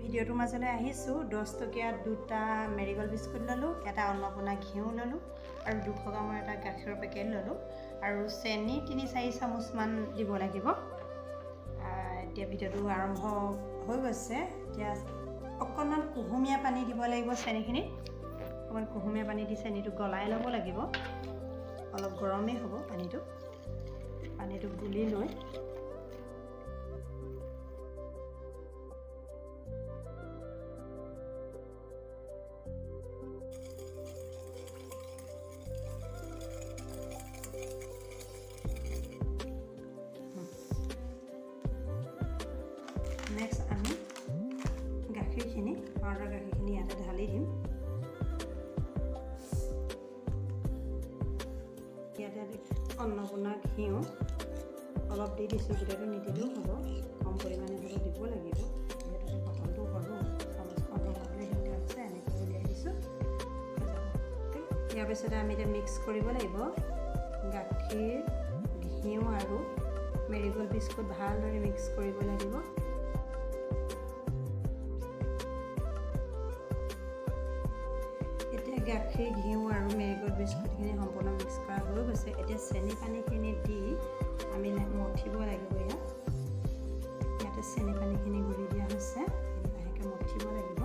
ভিডিঅ'টোৰ মাজলৈ আহিছোঁ। 10 টকীয়া দুটা মেৰিগ'ল্ড বিস্কুট ল'লোঁ, এটা অন্নপূৰ্ণা ঘিউ ল'লোঁ আৰু 200 গ্ৰামৰ এটা গাখীৰৰ পেকেট ল'লোঁ আৰু চেনি 3-4 চামুচমান দিব লাগিব। এতিয়া ভিডিঅ'টো আৰম্ভ হৈ গৈছে। এতিয়া অকণমান কুহুমীয়া পানী দিব লাগিব চেনিখিনিত। অকণমান কুহুমীয়া পানী দি চেনিটো গলাই ল'ব লাগিব। অলপ গৰমেই হ'ব পানীটো গুলি লৈ নেক্সট আমি গাখীৰখিনি পাউডাৰ গাখীৰখিনি ইয়াতে ঢালি দিম। ইয়াতে অন্নপূৰ্ণা ঘিউ অলপ দি দিছোঁ, গোটেইটো নিদিলেও হ'ব, কম পৰিমাণে হ'লেও দিব লাগিব। যিহেতু বটলটো সৰু চামুচখন বনাবলৈ সিহঁতে আছে, এনেকৈ উলিয়াই দিছোঁ। ইয়াৰ পিছতে আমি এতিয়া মিক্স কৰিব লাগিব। গাখীৰ, ঘিউ আৰু মেৰিগ'ল্ড বিস্কুট ভালদৰে মিক্স কৰিব লাগিব। এতিয়া গাখীৰ, ঘিউ আৰু মেৰিগ'ল্ড বিস্কুটখিনি সম্পূৰ্ণ মিক্স কৰা হৈ গৈছে। এতিয়া চেনি পানীখিনি দি আমি মঠিব লাগিব। ইয়াতে চেনি পানীখিনি গুলি দিয়া হৈছে, লাহেকৈ মঠিব লাগিব।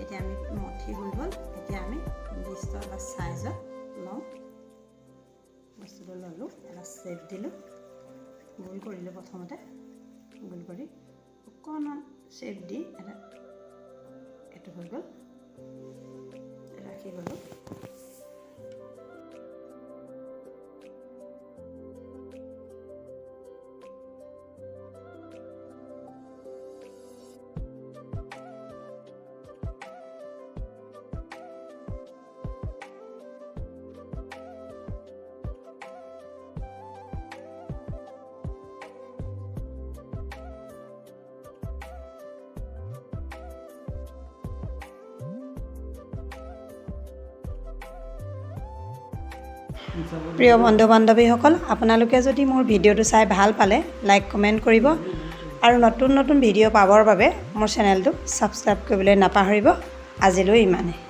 এতিয়া আমি মঠি হৈ গ'ল। এতিয়া আমি নিৰ্দিষ্ট এটা চাইজত লওঁ। বস্তুটো ল'লোঁ, এটা শ্বেপ দিলোঁ, গোল কৰিলোঁ। প্ৰথমতে গোল কৰি অকণমান শ্বেপ দি এটা এইটো হৈ গ'ল, ৰাখি গ'লোঁ। প্ৰিয় বন্ধু বান্ধৱীসকল, আপোনালোকে যদি মোৰ ভিডিঅ'টো চাই ভাল পালে লাইক কমেণ্ট কৰিব আৰু নতুন নতুন ভিডিঅ' পাবৰ বাবে মোৰ চেনেলটো ছাবস্ক্ৰাইব কৰিবলৈ নাপাহৰিব। আজিলৈ ইমানেই।